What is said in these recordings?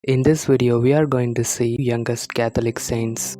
In this video, we are going to see youngest Catholic saints.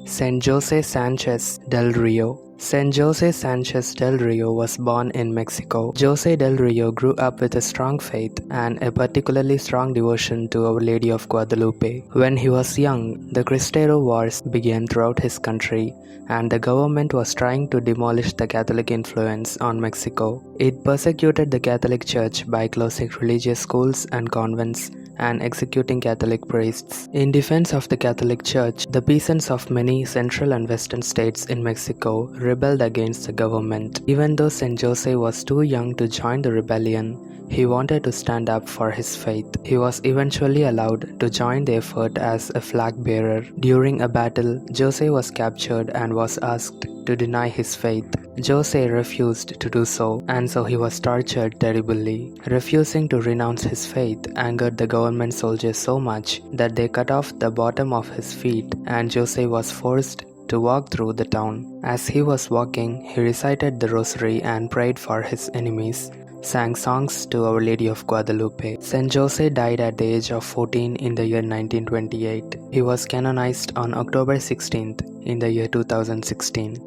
Saint Jose Sanchez del Rio. Saint Jose Sanchez del Rio was born in Mexico. Jose del Rio grew up with a strong faith and a particularly strong devotion to Our Lady of Guadalupe. When he was young, the Cristero Wars began throughout his country, and the government was trying to demolish the Catholic influence on Mexico. It persecuted the Catholic Church by closing religious schools and convents and executing Catholic priests. In defense of the Catholic Church, the peasants of many central and western states in Mexico rebelled against the government. Even though Saint Jose was too young to join the rebellion, he wanted to stand up for his faith. He was eventually allowed to join the effort as a flag bearer. During a battle, Jose was captured and was asked to deny his faith. Jose refused to do so, and so he was tortured terribly. Refusing to renounce his faith angered the government soldiers so much that they cut off the bottom of his feet, and Jose was forced to walk through the town. As he was walking, he recited the rosary and prayed for his enemies, sang songs to Our Lady of Guadalupe. Saint Jose died at the age of 14 in the year 1928. He was canonized on October 16th in the year 2016.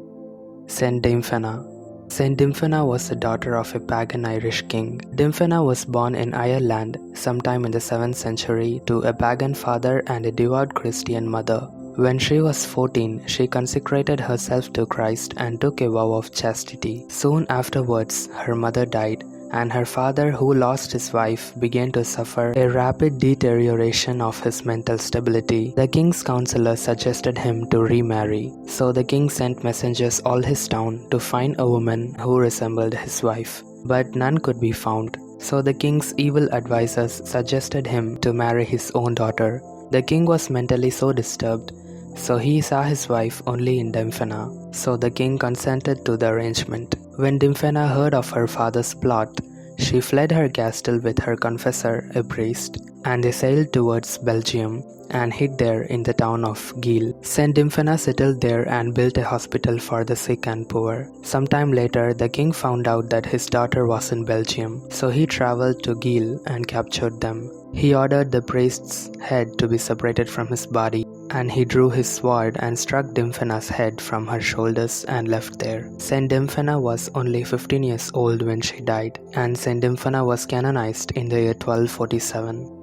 Saint Dominic. Saint Dominic was the daughter of a pagan Irish king. Dominic was born in Ireland sometime in the 7th century to a pagan father and a devout Christian mother. When she was 14, she consecrated herself to Christ and took a vow of chastity. Soon afterwards, her mother died, and her father, who lost his wife, began to suffer a rapid deterioration of his mental stability. The king's counselor suggested him to remarry, so the king sent messengers all his town to find a woman who resembled his wife. But none could be found, so the king's evil advisors suggested him to marry his own daughter. The king was mentally so disturbed, so he saw his wife only in Dominic, so the king consented to the arrangement. When Dominic heard of her father's plot, she fled her castle with her confessor, a priest, and they sailed towards Belgium and hid there in the town of Geel. Saint Dominic settled there and built a hospital for the sick and poor. Sometime later, the king found out that his daughter was in Belgium, so he traveled to Geel and captured them. He ordered the priest's head to be separated from his body, and he drew his sword and struck Dominic's head from her shoulders and left there. Saint Dominic was only 15 years old when she died, and Saint Dominic was canonized in the year 1247.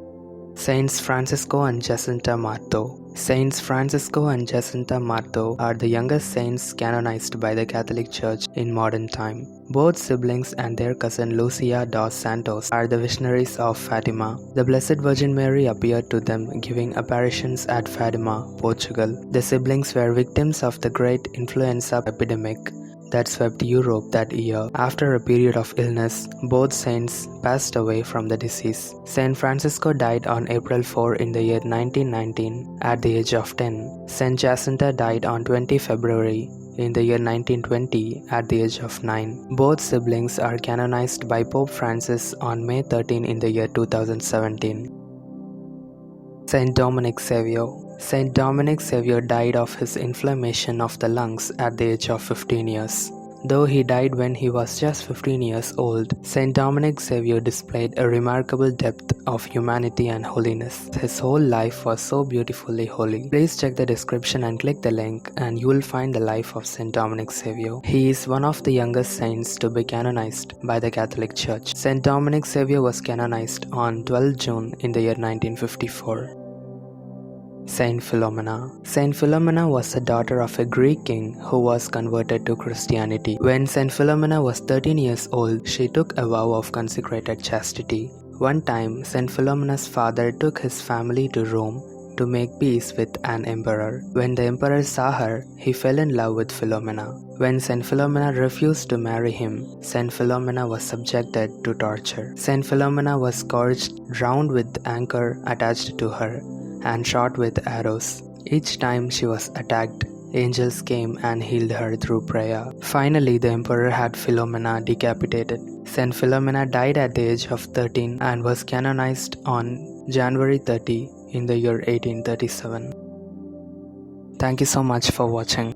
Saints Francisco and Jacinta Marto. Saints Francisco and Jacinta Marto are the youngest saints canonized by the Catholic Church in modern time. Both siblings and their cousin Lucia dos Santos are the visionaries of Fatima. The Blessed Virgin Mary appeared to them, giving apparitions at Fatima, Portugal. The siblings were victims of the great influenza epidemic that swept Europe that year. After a period of illness, both saints passed away from the disease. Saint Francisco died on April 4 in the year 1919 at the age of 10. Saint Jacinta died on 20 February in the year 1920 at the age of 9. Both siblings are canonized by Pope Francis on May 13 in the year 2017. Saint Dominic Savio. Saint Dominic Savio died of his inflammation of the lungs at the age of 15 years. Though he died when he was just 15 years old, Saint Dominic Savio displayed a remarkable depth of humanity and holiness. His whole life was so beautifully holy. Please check the description and click the link, and you will find the life of Saint Dominic Savio. He is one of the youngest saints to be canonized by the Catholic Church. Saint Dominic Savio was canonized on 12 June in the year 1954. Saint Philomena. Saint Philomena was the daughter of a Greek king who was converted to Christianity. When Saint Philomena was 13 years old, she took a vow of consecrated chastity. One time, Saint Philomena's father took his family to Rome to make peace with an emperor. When the emperor saw her, he fell in love with Philomena. When Saint Philomena refused to marry him, Saint Philomena was subjected to torture. Saint Philomena was scourged, drowned with anchor attached to her, and shot with arrows. Each time she was attacked, angels came and healed her through prayer. Finally, the emperor had Philomena decapitated. Saint Philomena died at the age of 13 and was canonized on January 30 in the year 1837. Thank you so much for watching.